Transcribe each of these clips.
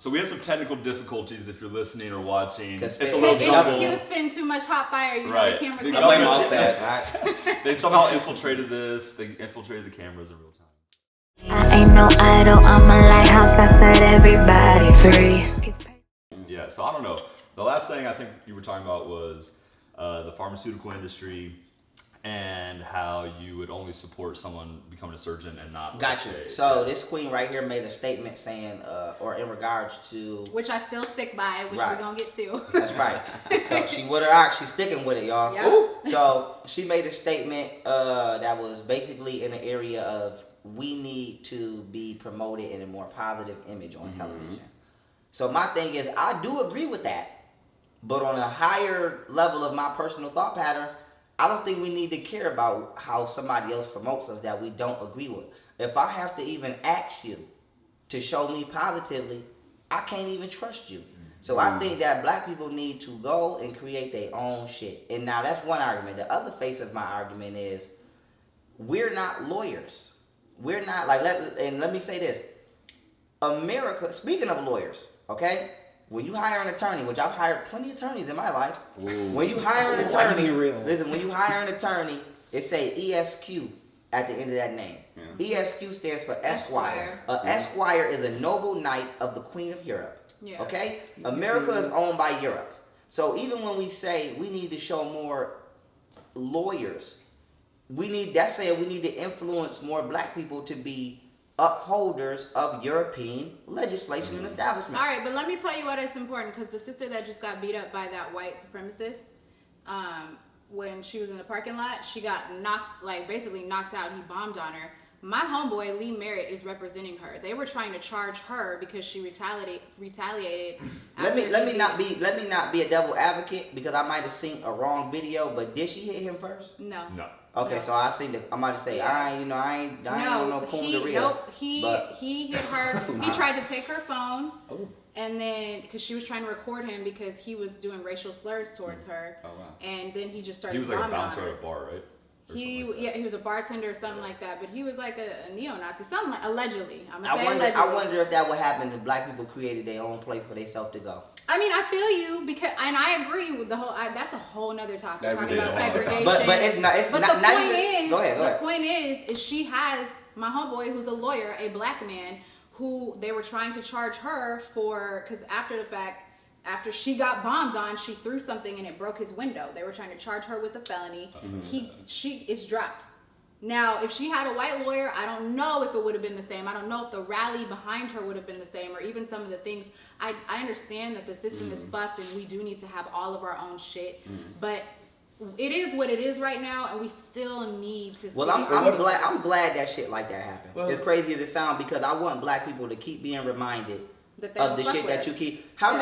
So we had some technical difficulties if you're listening or watching. It's a If little jumbled. you spend too much hot fire, you Right. know the camera The can't blame government- off that. Right? They somehow infiltrated this. They infiltrated the cameras in real time. I ain't no idol, I'm a lighthouse, I set everybody free. Yeah, so I don't know. The last thing I think you were talking about was the pharmaceutical industry and how you would only support someone becoming a surgeon and not. Got you. So this queen right here made a statement saying, or in regards to. which I still stick by, which Right. we're gonna get to. That's right. So she with her ox, she's sticking with it, y'all. Yep. Ooh. So she made a statement that was basically in the area of we need to be promoted in a more positive image on television. So my thing is, I do agree with that, but on a higher level of my personal thought pattern, I don't think we need to care about how somebody else promotes us that we don't agree with. If I have to even ask you to show me positively, I can't even trust you. So I think that black people need to go and create their own shit. And now that's one argument. The other face of my argument is we're not lawyers. We're not like, let me say this. America, speaking of lawyers, okay? When you hire an attorney, which I've hired plenty of attorneys in my life. Ooh. When you hire an attorney, real. listen, when you hire an attorney, it say ESQ at the end of that name. ESQ stands for Esquire. Esquire is a noble knight of the Queen of Europe. Yeah. Okay? America is owned by Europe. So even when we say we need to show more lawyers, that's saying we need to influence more black people to be upholders of European legislation and establishment. All right, but let me tell you why that's important, because the sister that just got beat up by that white supremacist, when she was in the parking lot, she got basically knocked out. He bombed on her. My homeboy Lee Merritt is representing her. They were trying to charge her because she retaliated. Let me not be a devil advocate, because I might have seen a wrong video, but did she hit him first? No. Okay, No. so I seen I'm about to say I ain't no coon to real. Nope. He hit her. He tried to take her phone. Oh. And then, because she was trying to record him because he was doing racial slurs towards her. Oh, wow. And then he just started. He was like a bombing on bouncer her. at a bar, right? Or He something like that. he was a bartender or something like that, but he was like a neo-Nazi, something like, allegedly. I'm gonna I say wonder allegedly. I wonder if that would happen if black people created their own place for themselves to go. I mean, I feel you, because, and I agree with the whole. That's a whole nother topic, Every talking day. about segregation. But it's not But not, the not point even. is, Go ahead. the point is she has my homeboy who's a lawyer, a black man, who they were trying to charge her for, because after the fact, after she got bombed on, she threw something and it broke his window. They were trying to charge her with a felony. She is dropped. Now, if she had a white lawyer, I don't know if it would have been the same. I don't know if the rally behind her would have been the same, or even some of the things. I understand that the system is fucked and we do need to have all of our own shit, but it is what it is right now, and we still need to. Well, I'm glad that shit like that happened. Well, as crazy as it sounds, because I want black people to keep being reminded That they of don't the fuck shit with that us. you keep. How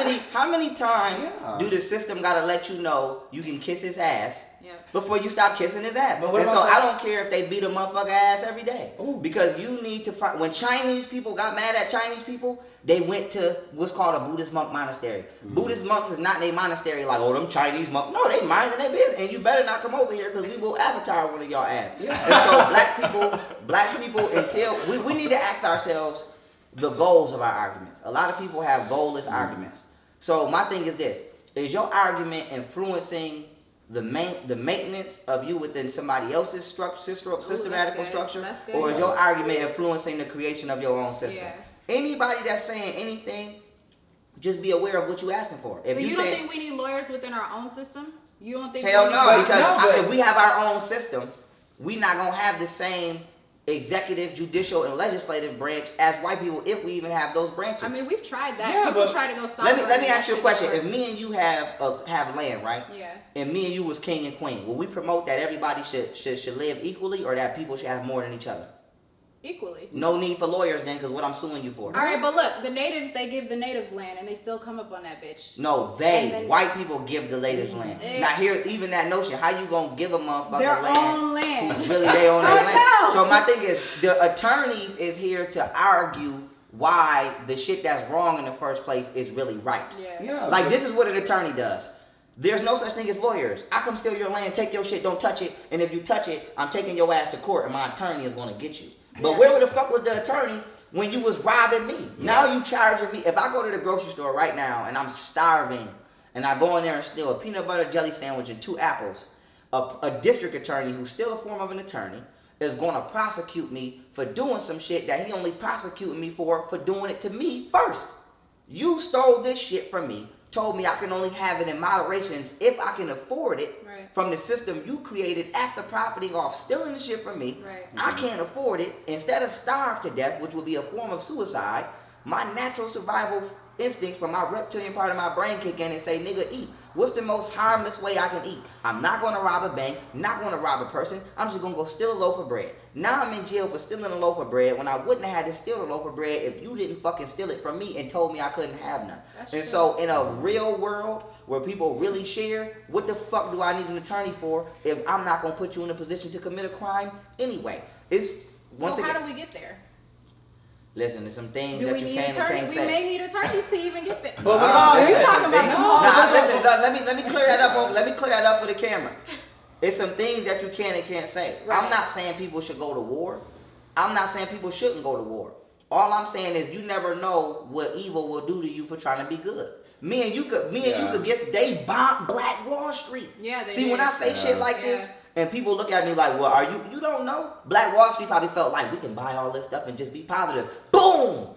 many times Yeah. do the system gotta let you know you can kiss his ass Yeah. before you stop kissing his ass? But what And so about I that- don't care if they beat a motherfucker ass every day. Ooh. Because you need to find, when Chinese people got mad at Chinese people, they went to what's called a Buddhist monk monastery. Buddhist monks is not a monastery like, oh, them Chinese monks. No, they minding their business, and you better not come over here because we will avatar one of y'all ass. And so black people until we need to ask ourselves the goals of our arguments. A lot of people have goalless arguments. So my thing is this: is your argument influencing the maintenance of you within somebody else's systematical good. structure, That's good. or is your argument influencing the creation of your own system? Yeah. Anybody that's saying anything, just be aware of what you're asking for. If So you don't say, think we need lawyers within our own system? You don't think? hell we no, need- because if we have our own system, we not gonna have the same executive, judicial, and legislative branch as white people, if we even have those branches. I mean, we've tried that. Yeah, People but try to go. let me ask you a question. If me and you have land, right? Yeah. And me and you was king and queen, will we promote that everybody should live equally, or that people should have more than each other? Equally. No need for lawyers then, because what I'm suing you for. All right, but look, the natives, they give the natives land, and they still come up on that bitch. No, And they then- white people give the natives land. They- Now here, even that notion, how you gonna give a motherfucker Their land? own land. Who really they own their I land? know. So my thing is, the attorneys is here to argue why the shit that's wrong in the first place is really right. Yeah. Like this is what an attorney does. There's no such thing as lawyers. I come steal your land, take your shit, don't touch it, and if you touch it, I'm taking your ass to court, and my attorney is gonna get you. But where the fuck was the attorney when you was robbing me? Now you charging me. If I go to the grocery store right now and I'm starving and I go in there and steal a peanut butter jelly sandwich and 2 apples, a district attorney who's still a form of an attorney is going to prosecute me for doing some shit that he only prosecuted me for doing it to me first. You stole this shit from me, told me I can only have it in moderation if I can afford it from the system you created after profiting off stealing the shit from me. I can't afford it. Instead of starve to death, which would be a form of suicide, my natural survival instincts from my reptilian part of my brain kick in and say, nigga, eat. What's the most harmless way I can eat? I'm not going to rob a bank, not going to rob a person. I'm just going to go steal a loaf of bread. Now I'm in jail for stealing a loaf of bread when I wouldn't have had to steal a loaf of bread if you didn't fucking steal it from me and told me I couldn't have none. And so in a real world where people really share, what the fuck do I need an attorney for if I'm not going to put you in a position to commit a crime anyway? So how do we get there? Listen, there's some things that you can't say. We may need attorneys to even get there. But you're talking about listen, let me clear that up. Let me clear that up for the camera. It's some things that you can and can't say. Right. I'm not saying people should go to war. I'm not saying people shouldn't go to war. All I'm saying is you never know what evil will do to you for trying to be good. Me and you could get. They bombed Black Wall Street. Yeah, they See, did. when I say shit like this, and people look at me like, well, are you don't know? Black Wall Street probably felt like we can buy all this stuff and just be positive. Boom!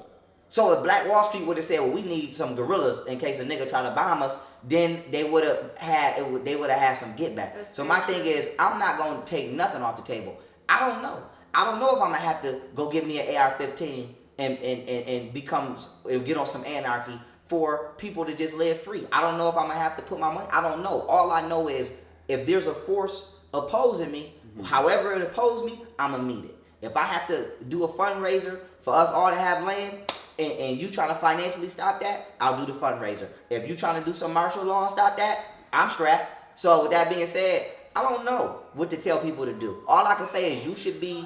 So if Black Wall Street would have said, well, we need some guerrillas in case a nigga try to bomb us, then they would have had some get back. So my thing is, I'm not going to take nothing off the table. I don't know. I don't know if I'm going to have to go get me an AR-15 and get on some anarchy for people to just live free. I don't know if I'm going to have to put my money. I don't know. All I know is if there's a force opposing me, however it opposes me, I'm gonna meet it. If I have to do a fundraiser for us all to have land and you trying to financially stop that, I'll do the fundraiser. If you trying to do some martial law and stop that, I'm strapped. So with that being said, I don't know what to tell people to do. All I can say is you should be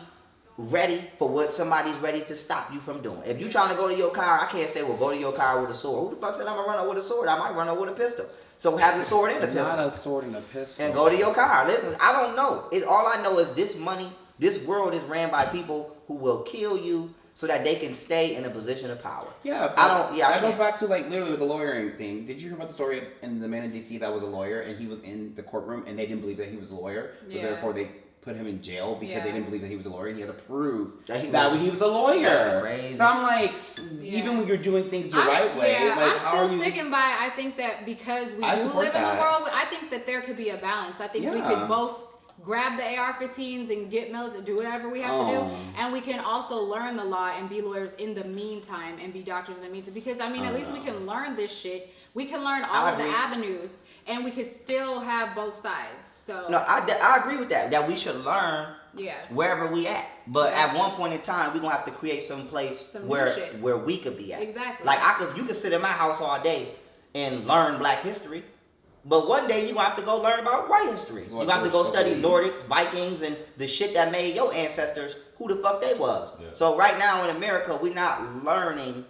ready for what somebody's ready to stop you from doing. If you trying to go to your car, I can't say, well, go to your car with a sword. Who the fuck said I'm gonna run out with a sword? I might run out with a pistol. So have the sword and the pistol. Not a sword and a pistol. And go to your car. Listen, I don't know. All I know is this money, this world is ran by people who will kill you so that they can stay in a position of power. Yeah, that goes back to like literally with the lawyering thing. Did you hear about the story in the man in DC that was a lawyer and he was in the courtroom and they didn't believe that he was a lawyer, so therefore they put him in jail because they didn't believe that he was a lawyer and he had to prove that he was a lawyer. That's crazy. So I'm like, even when you're doing things the right way, like I'm still sticking by. I think that because we do live in a world, I think that there could be a balance. I think we could both grab the AR-15s and get military, do whatever we have to do, and we can also learn the law and be lawyers in the meantime and be doctors in the meantime. Because I mean, at least we can learn this shit. We can learn all of the avenues, and we could still have both sides. So no, I agree with that. That we should learn wherever we at. But at one point in time, we're gonna have to create some place where we could be at. Exactly. Like you could sit in my house all day and learn Black history. But one day you're going to have to go learn about white history. You're going to have to go study Nordics, Vikings, and the shit that made your ancestors who the fuck they was. Yeah. So right now in America, we're not learning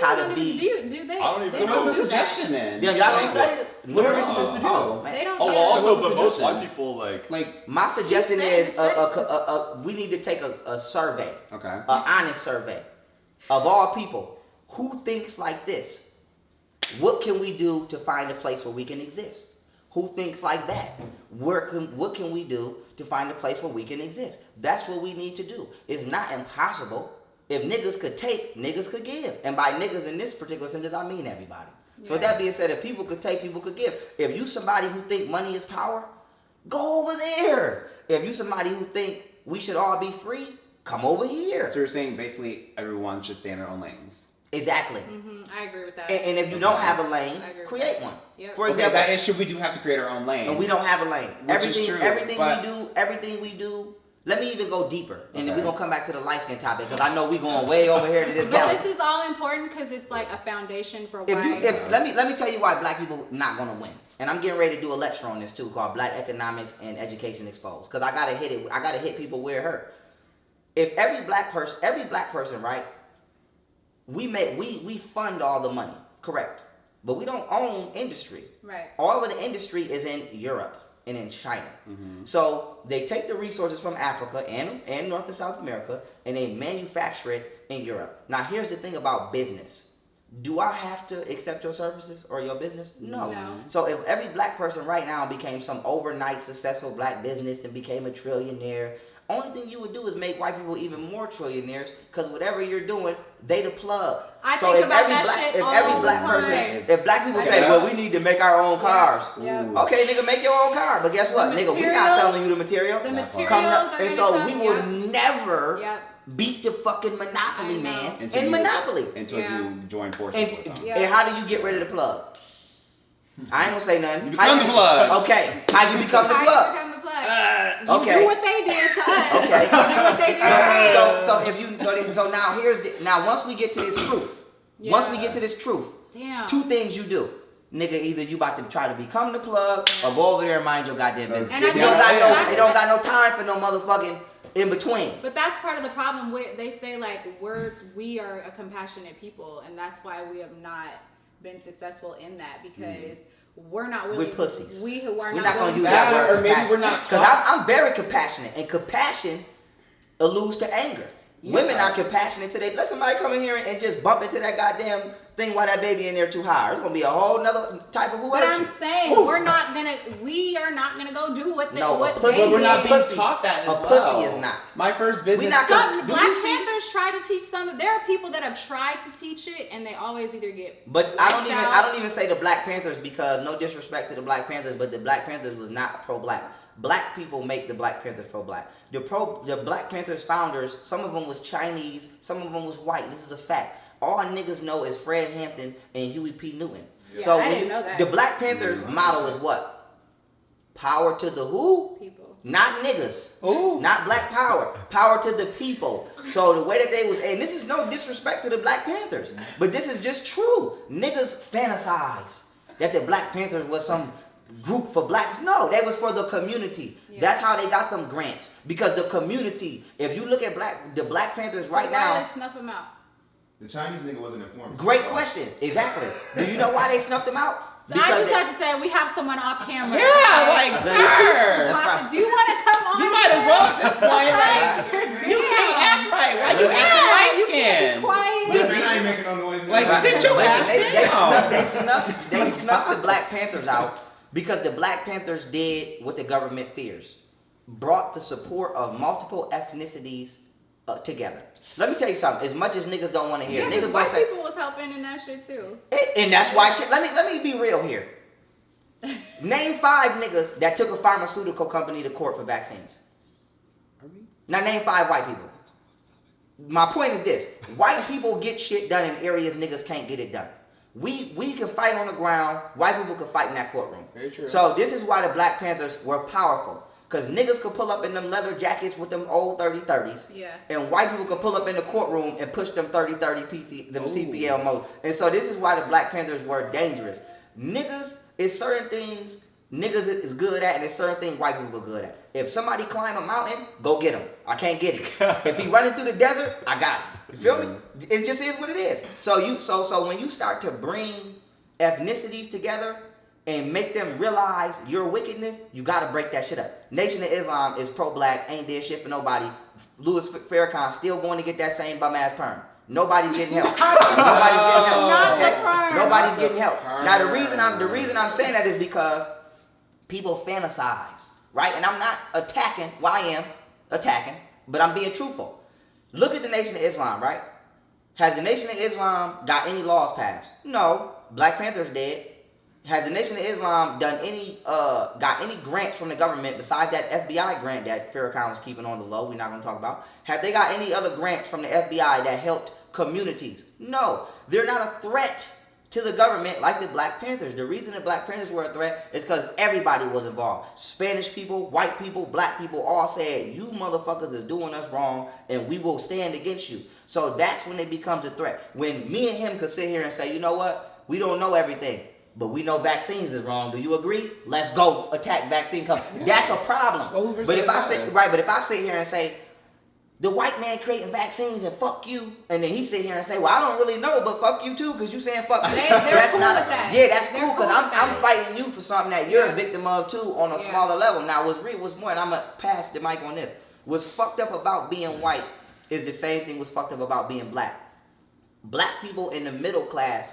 how to be. Do they? I don't even know. What's the suggestion then? Y'all don't study it? What are we supposed to do? Oh, man. They don't also, but most white people like my suggestion is we need to take a survey. Okay. An honest survey of all people. Who thinks like this? What can we do to find a place where we can exist? Who thinks like that? What can we do to find a place where we can exist? That's what we need to do. It's not impossible. If niggas could take, niggas could give. And by niggas in this particular sentence, I mean everybody. Yeah. So with that being said, if people could take, people could give. If you somebody who think money is power, go over there. If you somebody who think we should all be free, come over here. So you're saying basically everyone should stay in their own lanes? Exactly. Mm-hmm. I agree with that. And if you don't have a lane, create one. Yep. For example, that issue we do have to create our own lane. And we don't have a lane. Everything we do. Let me even go deeper, and then we're gonna come back to the light skin topic because I know we're going way over here to this. But this is all important because it's like a foundation for why. Let me tell you why Black people not gonna win. And I'm getting ready to do a lecture on this too, called Black Economics and Education Exposed, because I gotta hit it. I gotta hit people where it hurt. If every black person, right? We fund all the money, correct? But we don't own industry. Right. All of the industry is in Europe. and in China. So they take the resources from Africa and North and South America and they manufacture it in Europe. Now here's the thing about business. Do I have to accept your services or your business? No. So if every black person right now became some overnight successful black business and became a trillionaire, only thing you would do is make white people even more trillionaires because whatever you're doing, they the plug. I so think if about every that black, shit if all every the black time. person, if black people say, well, we need to make our own cars. Yeah. Okay, nigga, make your own car. But guess what, The nigga, we not materials- selling you the material. The materials Come are and gonna so come, we will yep. never Yep. beat the fucking monopoly, I know. man. Until In you- Monopoly. Until Yeah. you join forces And, with them. Yeah. and how do you get rid of the plug? I ain't gonna say nothing. You become How the plug. Okay, how you become the How you plug? become the plug? You Okay. do what they did to us. Okay. You do what they did to us. So now here's the now once we get to this truth, once we get to this truth, Damn. two things you do. Nigga, either you about to try to become the plug or go over there and mind your goddamn business. And I They think don't got no that's- they don't got no time for no motherfucking in between. But that's part of the problem where they say like we are a compassionate people, and that's why we have not been successful in that because we're not willing. We're pussies. We who are We're not not gonna willing use to- that word. Or maybe we're not Because I'm very compassionate, and compassion alludes to anger. Yeah. Women are compassionate today. Let somebody come in here and just bump into that goddamn thing while that baby in there too high. It's gonna be a whole nother type of who But hurt I'm you. saying Ooh. we are not gonna go do what they No, a what pussy- they But we're did. not being Pussy. taught that as A well. pussy is not. My first business. not gonna- Some Do Black you see- Panthers try to teach some. There are people that have tried to teach it, and they always either get. But I don't wiped out. even say the Black Panthers because no disrespect to the Black Panthers, but the Black Panthers was not pro-black. Black people make the Black Panthers pro-black. The Black Panthers founders, some of them was Chinese, some of them was white. This is a fact. All niggas know is Fred Hampton and Huey P. Newton. Yeah, So I when didn't you- know that. the Black Panthers motto is what? Power to the who? People. Not niggas. Ooh. Not black power. Power to the people. So the way that they was, and this is no disrespect to the Black Panthers, but this is just true. Niggas fantasize that the Black Panthers was some group for black. No, that was for the community. Yeah. That's how they got them grants. Because the community, if you look at the Black Panthers right So why now, they snuff them out? The Chinese nigga wasn't informed. great question. Exactly. Do you know why they snuffed them out? So I just they- have to say we have someone off camera. Yeah, like, sir. That's right. Do you want to come on? You might as well at this point. Like, You can't act right. Why you Yeah, acting light you can't skin? be quiet. Look, man, I ain't making no noise. Like, man. sit your Listen, ass they snuffed the Black Panthers out because the Black Panthers did what the government fears. Brought the support of multiple ethnicities together. Let me tell you something. As much as niggas don't want to hear, Yeah, 'cause niggas gonna white say, people was helping in that shit too. and that's why shit. Let me be real here. Name 5 niggas that took a pharmaceutical company to court for vaccines. Now name 5 white people. My point is this: white people get shit done in areas niggas can't get it done. We can fight on the ground. White people can fight in that courtroom. Very true. So this is why the Black Panthers were powerful. Because niggas could pull up in them leather jackets with them old 30-30s. Yeah. And white people could pull up in the courtroom and push them 30-30 PC, them Ooh. CPL modes. And so this is why the Black Panthers were dangerous. Niggas is certain things niggas is good at, and there's certain things white people are good at. If somebody climb a mountain, go get him. I can't get it. If he running through the desert, I got him. You feel me? It just is what it is. So when you start to bring ethnicities together and make them realize your wickedness, you gotta break that shit up. Nation of Islam is pro-black, ain't did shit for nobody. Louis Farrakhan still going to get that same bum ass perm. Nobody's getting help. Nobody's getting help. Not the Okay? perm. Nobody's getting help. Now the reason I'm saying that is because people fantasize, right? And I'm not attacking. Well, I am attacking, but I'm being truthful. Look at the Nation of Islam, right? Has the Nation of Islam got any laws passed? No. Black Panthers did. Has the Nation of Islam done any, got any grants from the government besides that FBI grant that Farrakhan was keeping on the low? We're not going to talk about. Have they got any other grants from the FBI that helped communities? No. They're not a threat to the government like the Black Panthers. The reason the Black Panthers were a threat is because everybody was involved. Spanish people, white people, black people all said, you motherfuckers is doing us wrong and we will stand against you. So that's when it becomes a threat. When me and him could sit here and say, you know what? We don't know everything, but we know vaccines is wrong. Do you agree? Let's go attack vaccine companies. That's a problem. Well, but if I sit here and say, the white man creating vaccines and fuck you, and then he sit here and say, well, I don't really know, but fuck you too, because you saying fuck me. They're That's cool not with that. Yeah, that's They're cool, because cool with I'm that. fighting you for something that you're Yeah. a victim of too on a Yeah. smaller level. Now, what's more, and I'm going to pass the mic on this, what's fucked up about being white is the same thing what's fucked up about being black. Black people in the middle class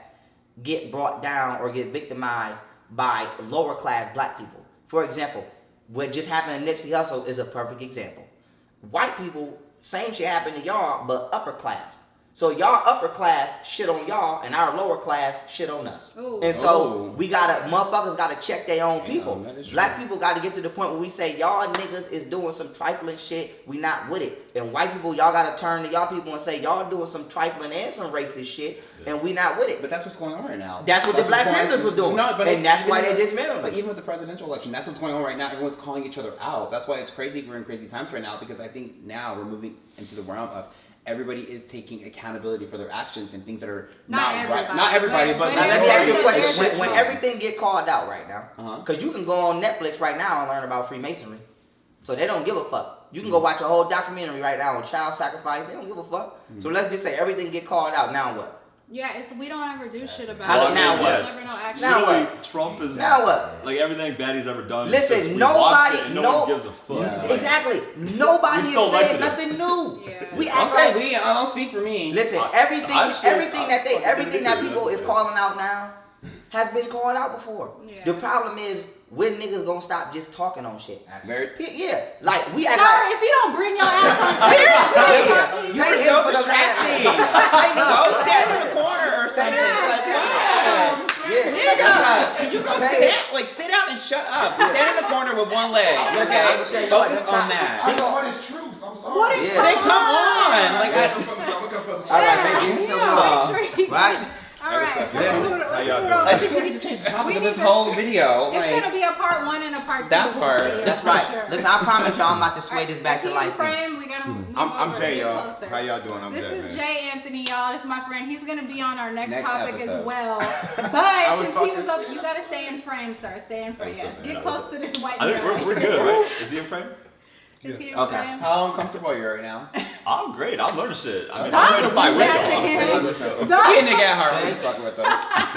get brought down or get victimized by lower class black people. For example, what just happened to Nipsey Hussle is a perfect example. White people, same shit happened to y'all, but upper class. So y'all upper class shit on y'all, and our lower class shit on us. Ooh. And so Oh. motherfuckers gotta check their own Yeah, people. that is true. Black people gotta get to the point where we say, y'all niggas is doing some trifling shit, we not with it. And white people, y'all gotta turn to y'all people and say, y'all doing some trifling and some racist shit, and we not with it. But that's what's going on right now. That's what the Black what's going Panthers on. was doing. No, but And that's why they even dismantled But it. even with the presidential election, that's what's going on right now. Everyone's calling each other out. That's why it's crazy. We're in crazy times right now because I think now we're moving into the realm of everybody is taking accountability for their actions and things that are Not right. everybody. Not everybody, but Now But let me ask you a there's question. a When everything get called out right now, Uh-huh. because you can go on Netflix right now and learn about Freemasonry. So they don't give a fuck. You can go watch a whole documentary right now on child sacrifice. They don't give a fuck. So let's just say everything get called out. Now what? Yeah, we don't ever do shit about How it. do- now There's what? never no action. Now Literally, what? Trump is Now what? like everything bad he's ever done. Listen, it's just, we watched it and no one no- gives a fuck. Yeah. Like, Exactly. Nobody We is still saying elected him. nothing new. Yeah. We I'll act say like we. I don't speak for me. listen. I- Everything, I shit- everything I that they, fucking everything that did it. people is Yeah. calling out now has been called out before. Yeah. The problem is when niggas gonna stop just talking on shit. Very. Yeah, like we act Sir, like. if you don't bring your ass on Seriously, You're pay him so for the distracting. Pay him Go for the stand in the corner or something. Like, Yeah. Nigga, you go Pay him. sit down and shut up. Stand in the corner with one leg. I'ma Okay, tell you what, focus them on cops- that. I know honest truth. I'm sorry. What is Yeah. They come on, like I. All right, baby. So, Make sure you- right? All right. up? let's do it- How let's y'all do it doing? over. I think we need to change the topic We of need this to- whole video. It's Like, gonna be a part 1 and a part 2. That part. That's right. Listen, I promise y'all, I'm about to sway this back to light skin. frame. We gotta move I'm over, Jay, get y'all. closer. How y'all doing? I'm This good, is man. Jay Anthony, y'all. It's my friend. He's gonna be on our next Next topic episode. as well. was But since he talking was up, shit. you gotta stay in frame, sir. Stay in frame. What's up, Yes. man? Get What's close to this white I think man. we're good, right? Is he in frame? Is he in Okay. frame? how uncomfortable are you right now? I'm great. I'm learning shit. I mean, Talk I'm ready to fight to with me, y'all. Anthony. Let's go. Don't- He a nigga at heart. We're just talking with them.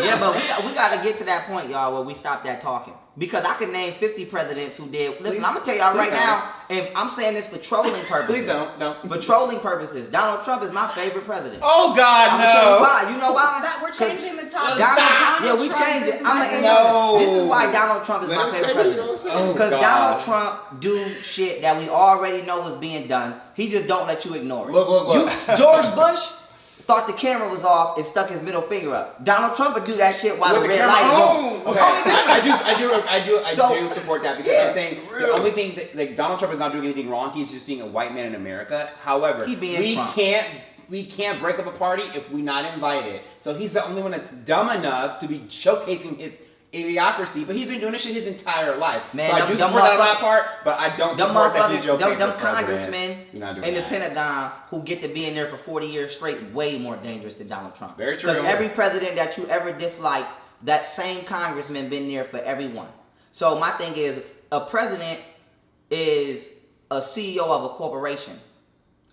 Yeah, but we got to get to that point, y'all, where we stop that talking. Because I could name 50 presidents who did. Listen, Please- I'm gonna tell y'all please right don't. now, and I'm saying this for trolling purposes. Please don't. For trolling purposes, Donald Trump is my favorite president. Oh God, I'm gonna tell you no. why. You know why? That we're 'Cause changing the topic. Donald, Donald yeah, we Trump changed is it. my I'm gonna favorite. end No. up. This is why Donald Trump is Let my him favorite say what he president. gonna say. Oh, Because God. Donald Trump do shit that we already know is being done. He just don't let you ignore it. Look. You, George Bush thought the camera was off and stuck his middle finger up. Donald Trump would do that shit while With the the red camera light is on. on. Okay, I So- do support that because Yeah. I'm saying the Real. only thing that like Donald Trump is not doing anything wrong. He's just being a white man in America. However, He being we Trump. can't break up a party if we're not invited. So he's the only one that's dumb enough to be showcasing his idiocracy. But he's been doing this shit his entire life. Man, so I them- do them support that on that motherfuckers- part, but I don't Them support that he's your motherfuckers, them favorite president. congressmen You're not doing in the that. Pentagon who get to be in there for 40 years straight way more dangerous than Donald Trump. Very true. Because every president that you ever disliked, that same congressman been there for everyone. So my thing is, a president is a CEO of a corporation.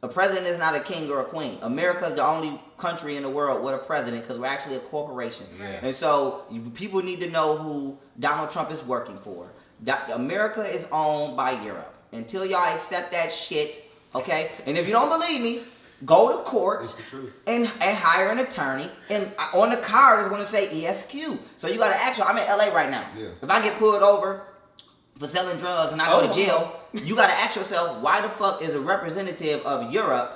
A president is not a king or a queen. America is the only country in the world with a president because we're actually a corporation. Yeah. And so people need to know who Donald Trump is working for. America is owned by Europe. Until y'all accept that shit, okay? And if you don't believe me, go to court It's the truth. and hire an attorney. And on the card is going to say ESQ. So you got to ask, I'm in LA right now. Yeah. If I get pulled over for selling drugs and I go to jail, you got to ask yourself, why the fuck is a representative of Europe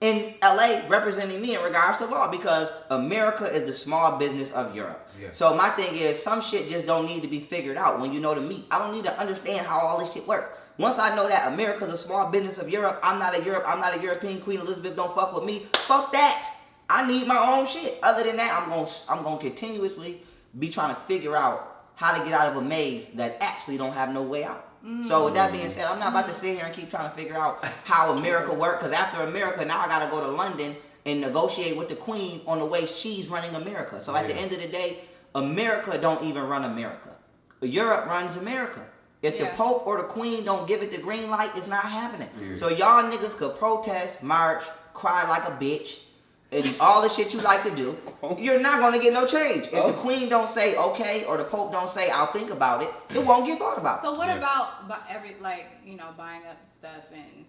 in LA representing me in regards to law? Because America is the small business of Europe. Yeah. So my thing is, some shit just don't need to be figured out when you know the meat. I don't need to understand how all this shit works. Once I know that America's a small business of Europe, I'm not a European Queen Elizabeth, don't fuck with me. Fuck that. I need my own shit. Other than that, I'm gonna continuously be trying to figure out how to get out of a maze that actually don't have no way out. So with that being said, I'm not about to sit here and keep trying to figure out how America works, because after America, now I gotta go to London and negotiate with the Queen on the way she's running America. So at the end of the day, America don't even run America. Europe runs America. If the Yeah. Pope or the Queen don't give it the green light, it's not happening. Mm. So y'all niggas could protest, march, cry like a bitch, and all the shit you like to do. You're not gonna get no change. If the Queen don't say okay or the Pope don't say I'll think about it, it won't get thought about. So what Yeah. about buying up stuff and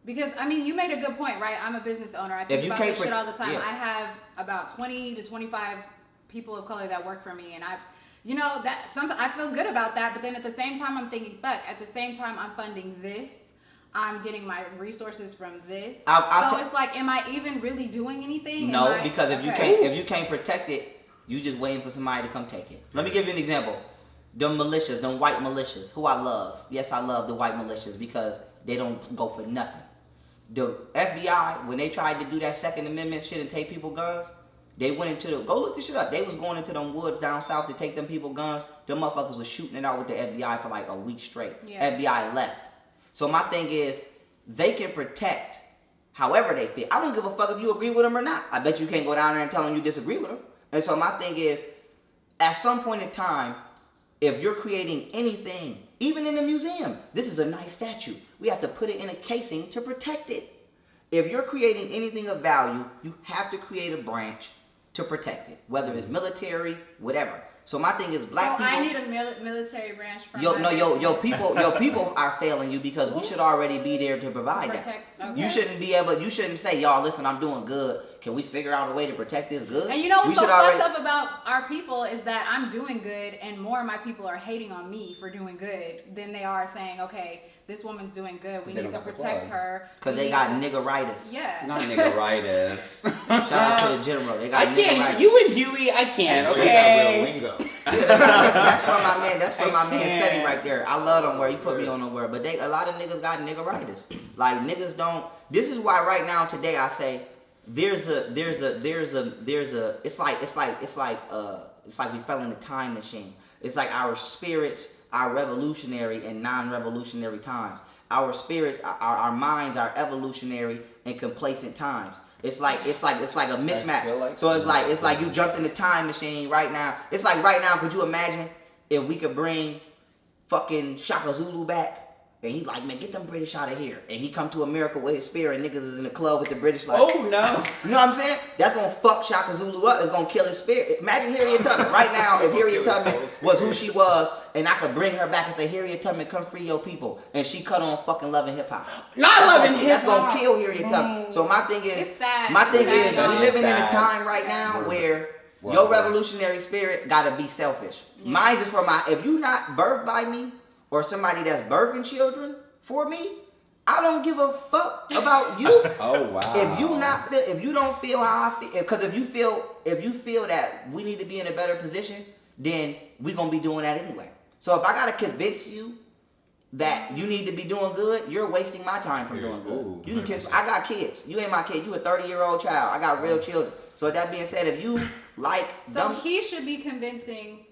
because I mean you made a good point, right? I'm a business owner. I think you about can't this shit all the time. yeah. I have about 20 to 25 people of color that work for me, and that sometimes I feel good about that. But then at the same time, I'm thinking, fuck. At the same time, I'm funding this. I'm getting my resources from this. So it's like, am I even really doing anything? No, because if you can't protect it, you just waiting for somebody to come take it. Let me give you an example. Them militias, them white militias, who I love. Yes, I love the white militias because they don't go for nothing. The FBI, when they tried to do that Second Amendment shit and take people guns, they went into go look this shit up. They was going into them woods down south to take them people guns. Them motherfuckers was shooting it out with the FBI for like a week straight. Yeah. FBI left. So my thing is, they can protect however they feel. I don't give a fuck if you agree with them or not. I bet you can't go down there and tell them you disagree with them. And so my thing is, at some point in time, if you're creating anything, even in a museum, this is a nice statue. We have to put it in a casing to protect it. If you're creating anything of value, you have to create a branch to protect it, whether it's military, whatever. So my thing is, black people. I need a military branch from your people are failing you because we should already be there to provide that. Okay. You shouldn't say, y'all, listen, I'm doing good. Can we figure out a way to protect this good? And you know what's so fucked up about our people is that I'm doing good and more of my people are hating on me for doing good than they are saying, okay, this woman's doing good. We need to protect her. Because they got niggeritis. Yeah. Not niggeritis. Shout out to the general. They got I can't. niggeritis. You and Huey, I can't. They got Okay. real lingo. That's from my man. That's from my man can't. Setting right there. I love him where he put me on the word. But a lot of niggas got niggeritis. Like niggas don't. This is why right now today I say it's like we fell in a time machine. It's like our spirits are revolutionary and non-revolutionary times. Our spirits, our minds are evolutionary and complacent times. It's like a mismatch. Like So it's like you jumped in the time machine right now. It's like right now, could you imagine if we could bring fucking Shaka Zulu back? And he like, man, get them British out of here. And he come to America with his spear and niggas is in the club with the British like, Oh no. you know what I'm saying? That's gonna fuck Shaka Zulu up. It's gonna kill his spirit. Imagine Harriet Tubman. Right now, if Harriet Tubman was who she was, and I could bring her back and say, Harriet Tubman, come free your people. And she cut on fucking Love and Hip Hop. That's gonna kill Harriet Tubman. So my thing is, It's sad. we living in a Sad. time right now where your revolutionary spirit gotta be selfish. Mine is for if you not birthed by me or somebody that's birthing children for me, I don't give a fuck about you. Oh wow. If you don't feel how I feel, because if you feel that we need to be in a better position, then we gonna be doing that anyway. So if I gotta convince you that you need to be doing good, you're wasting my time from doing good. Ooh, You can kiss. I got kids. You ain't my kid. You a 30-year-old child. I got real children. So that being said, if you like So he should be convincing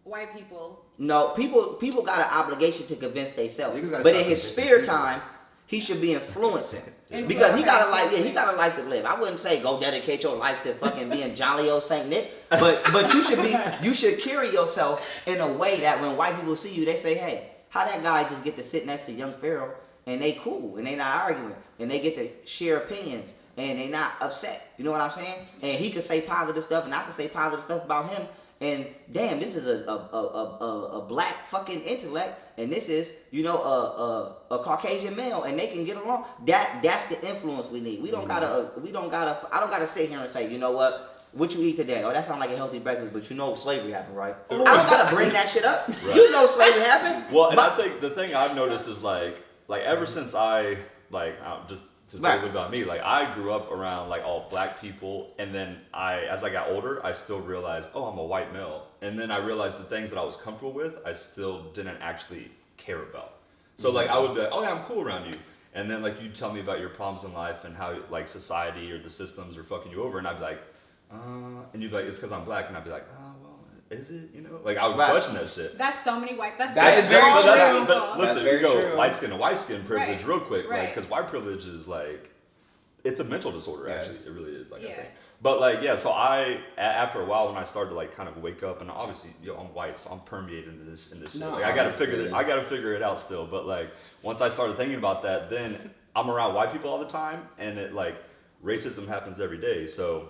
white people. No, people got an obligation to convince themselves. Niggas gotta But stop in his convincing spare people. time, he should be influencing. Yeah. Because he got a life, he got a life to live. I wouldn't say go dedicate your life to fucking being jolly old Saint Nick, but you should carry yourself in a way that when white people see you, they say, hey, how that guy just get to sit next to Young Pharaoh and they cool and they not arguing and they get to share opinions and they not upset. You know what I'm saying? And he could say positive stuff and I could say positive stuff about him. And damn, this is a black fucking intellect, and this is a Caucasian male, and they can get along. That's the influence we need. I don't gotta sit here and say, you know what you eat today? Oh, that sounds like a healthy breakfast, but you know slavery happened, right? I don't gotta bring that shit up. Right. You know slavery happened. Well, and I think the thing I've noticed is like ever since just to tell you about me, like I grew up around like all black people, and then as I got older, I still realized, oh, I'm a white male, and then I realized the things that I was comfortable with, I still didn't actually care about. So like I would be like, oh yeah, I'm cool around you, and then like you tell me about your problems in life and how like society or the systems are fucking you over, and I'd be like, and you'd be like, it's because I'm black, and I'd be like, oh well, is it? Like I would question that shit. That's so many white. That is very all true. white people. But listen, That's we very go true. light skin to white skin privilege Right. real quick, Right. like because white privilege is like, it's a mental disorder Yes. actually. It really is. Like I Yeah. think. But like, yeah, so after a while, when I started to like kind of wake up, and obviously, I'm white, so I'm permeated in this shit. No, Like, I gotta figure it out still. But like, once I started thinking about that, then I'm around white people all the time, and it like, racism happens every day. So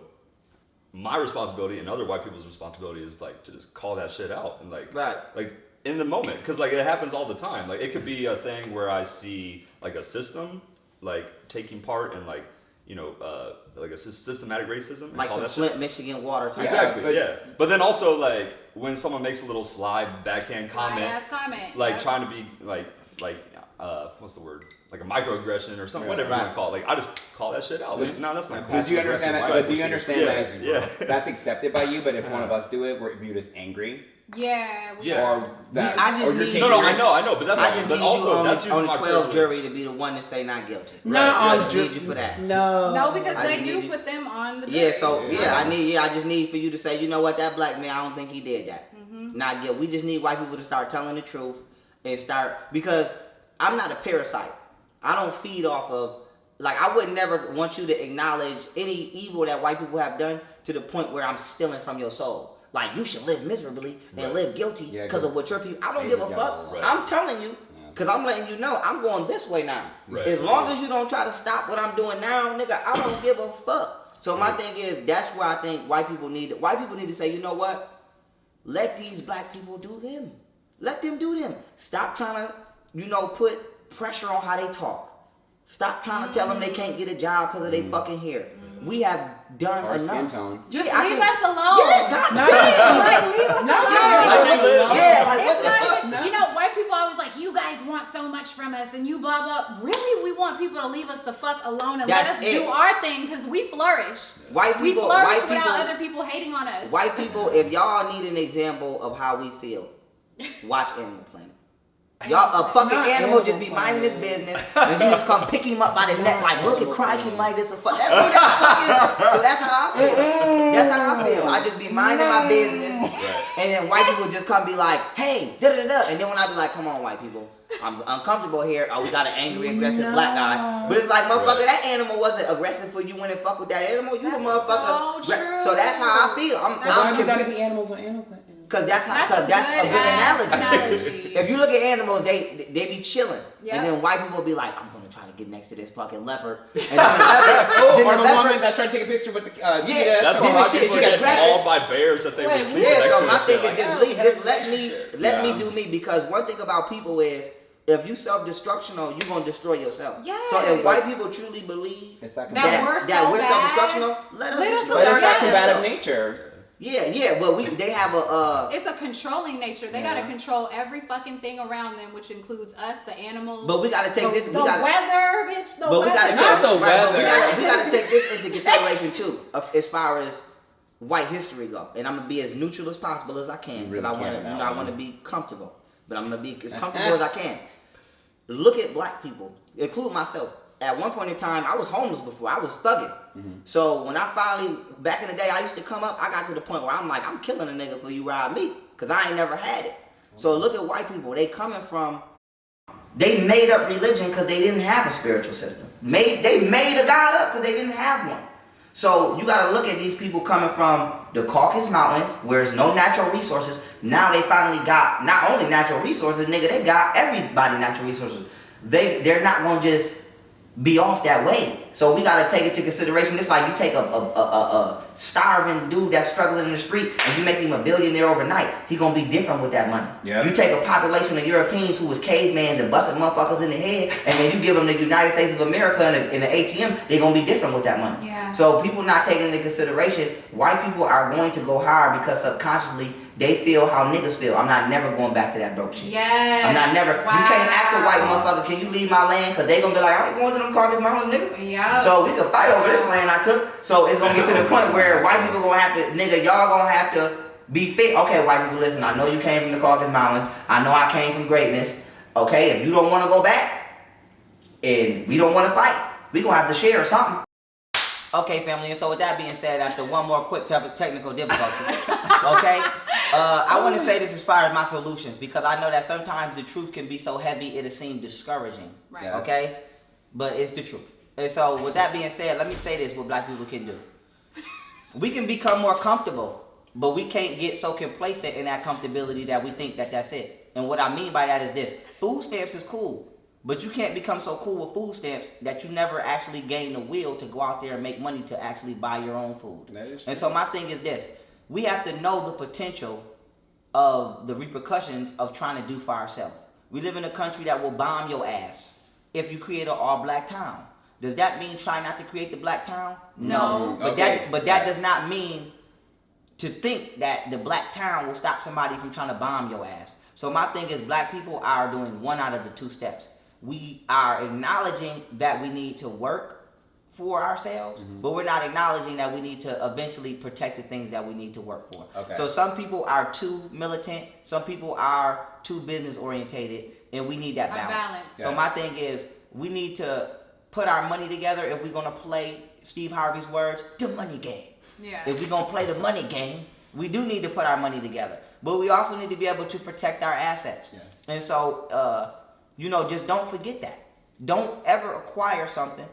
my responsibility and other white people's responsibility is like to just call that shit out and like, like in the moment, because like it happens all the time. Like it could be a thing where I see like a system like taking part in like, like a systematic racism. Like some Flint, Michigan water type. Exactly, yeah. But then also like when someone makes a little backhand comment, like trying to be like what's the word? Like a microaggression or something, whatever you want to call it. Like I just call that shit out. Like, no, that's not cool. Do you understand that? But do you understand that? Yeah. That's accepted by you. But if one of us do it, we're viewed as angry. Yeah. Or that. I just need no, I know, but that's I just need also you that's on usually the 12 jury to be the one to say not guilty. I need you for that. No, because I they do need put them on the jury. Yeah, so I just need for you to say, you know what, that black man, I don't think he did that. Not guilty. We just need white people to start telling the truth and because I'm not a parasite. I don't feed off of, like, I would never want you to acknowledge any evil that white people have done to the point where I'm stealing from your soul. Like, you should live miserably and live guilty because of what your people. I don't give a fuck. Right. I'm telling you, because I'm letting you know I'm going this way now. Right. As long as you don't try to stop what I'm doing now, nigga, I don't give a fuck. So my thing is, that's where I think white people need to say, you know what? Let these black people do them. Let them do them. Stop trying to, put pressure on how they talk. Stop trying to tell them they can't get a job because of their fucking hair. We have done Our enough. skin tone. Just leave us alone. Yeah, goddamn. Like, leave us alone. It's not even, white people always like, you guys want so much from us and you blah, blah. Really, we want people to leave us the fuck alone and let us do our thing because we flourish. We flourish without other people hating on us. White people, if y'all need an example of how we feel, watch Animal Planet. Y'all, a fucking animal just be minding his business, and you just come pick him up by the neck, like, look at cracking like this. So that's how I feel. That's how I feel. I just be minding my business, and then white people just come be like, hey, da-da-da. And then when I be like, come on, white people, I'm uncomfortable here. Oh, we got an angry, aggressive black guy. But it's like, motherfucker, that animal wasn't aggressive for you when it fuck with that animal. You the motherfucker. So true. So that's how I feel. Why do gotta be animals on Animal Planet? Cause that's a good analogy. If you look at animals, they be chilling, and then white people be like, I'm gonna try to get next to this fucking leopard. And then the woman that tried to take a picture with the that's why a lot of people get mauled by bears that they were sleeping next to. So my thing is just let me do me, because one thing about people is, if you self-destructional, you're gonna destroy yourself. Yes. So if white people truly believe that we're self-destructional, let us destroy ourselves. But it's that combative nature. Yeah, but they have a it's a controlling nature. They gotta control every fucking thing around them, which includes us, the animals. But we gotta take the weather, bitch. We gotta take this into consideration too, as far as white history go. And I'm gonna be as neutral as possible as I can, because I want to be comfortable. But I'm gonna be as comfortable as I can. Look at black people, include myself. At one point in time, I was homeless before. I was thugging. So when I finally, back in the day, I used to come up, I got to the point where I'm like, I'm killing a nigga for you ride me, because I ain't never had it. So look at white people. They made up religion because they didn't have a spiritual system. They made a God up because they didn't have one. So you got to look at these people coming from the Caucasus Mountains, where there's no natural resources. Now they finally got not only natural resources, nigga, they got everybody natural resources. They're not going to just be off that way. So we gotta take it into consideration. It's like you take a starving dude that's struggling in the street and you make him a billionaire overnight. He gonna be different with that money. Yep. You take a population of Europeans who was cavemans and busting motherfuckers in the head, and then you give them the United States of America in the ATM, they're gonna be different with that money. Yeah. So people not taking into consideration, white people are going to go higher because subconsciously they feel how niggas feel. I'm not never going back to that broke shit. Yes. I'm not never. Wow. You can't ask a white motherfucker, can you leave my land? Because they gonna be like, I ain't going to them Caucasus Mountains, nigga. Yeah. So we could fight over this land I took. So it's gonna get to the point where white people gonna have to, nigga, y'all gonna have to be fit. Okay, white people, listen, I know you came from the Caucasus Mountains. I know I came from greatness. Okay, if you don't want to go back and we don't want to fight, we gonna have to share something. Okay, family, and so with that being said, after one more quick technical difficulty, okay, I want to say this as far as my solutions, because I know that sometimes the truth can be so heavy it'll seem discouraging, right. Okay? But it's the truth. And so with that being said, let me say this, what black people can do. We can become more comfortable, but we can't get so complacent in that comfortability that we think that that's it. And what I mean by that is this: food stamps is cool, but you can't become so cool with food stamps that you never actually gain the will to go out there and make money to actually buy your own food. That is true. And so my thing is this: we have to know the potential of the repercussions of trying to do for ourselves. We live in a country that will bomb your ass if you create an all-black town. Does that mean try not to create the black town? No. But Okay. that does not mean to think that the black town will stop somebody from trying to bomb your ass. So my thing is, black people are doing one out of the two steps. We are acknowledging that we need to work for ourselves, but we're not acknowledging that we need to eventually protect the things that we need to work for. Okay. So some people are too militant, some people are too business orientated, and we need that A balance. balance. So my thing is, we need to put our money together if we're gonna play Steve Harvey's words, the money game. Yeah. If we're gonna play the money game, we do need to put our money together. But we also need to be able to protect our assets. Yes. And so, just don't forget that. Don't ever acquire something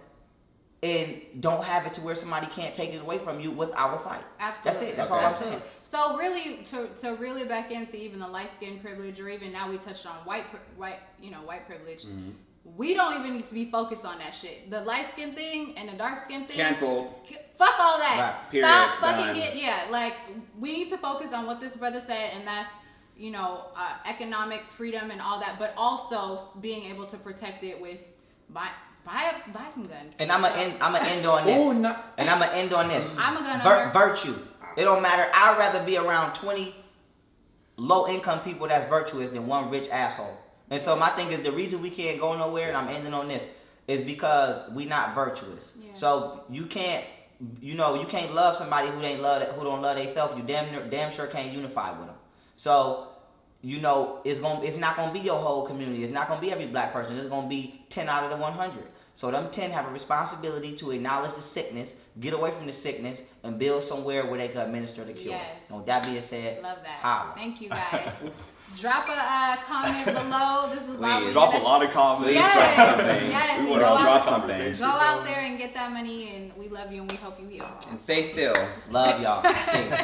and don't have it to where somebody can't take it away from you without a fight. Absolutely. That's it. That's Okay. all I'm saying. So really, to really back into even the light skin privilege, or even now we touched on white privilege. Mm-hmm. We don't even need to be focused on that shit. The light skin thing and the dark skin thing. Canceled. Fuck all that. Right. Period. Stop Done. fucking it. Yeah, like we need to focus on what this brother said, and that's economic freedom and all that, but also being able to protect it with buy some guns. And I'm gonna end on this. Oh, no. And I'm gonna end on this. I'm a gun owner. Virtue. It don't matter. I'd rather be around 20 low income people that's virtuous than one rich asshole. And so my thing is, the reason we can't go nowhere, and I'm ending on this, is because we not virtuous. Yeah. So you can't love somebody who don't love themselves. You damn sure can't unify with them. So it's not gonna be your whole community. It's not gonna be every black person. It's gonna be 10 out of the 100. So them 10 have a responsibility to acknowledge the sickness, get away from the sickness, and build somewhere where they can administer the cure. Yes. And with that being said, Love that. holla. Thank you guys. Drop a comment below. This was live. Please. Drop a lot of comments. Yes. Yes. We and want go to out- drop something. conversation. Go out there and get that money, and we love you and we hope you heal. And stay still. Love y'all. Peace.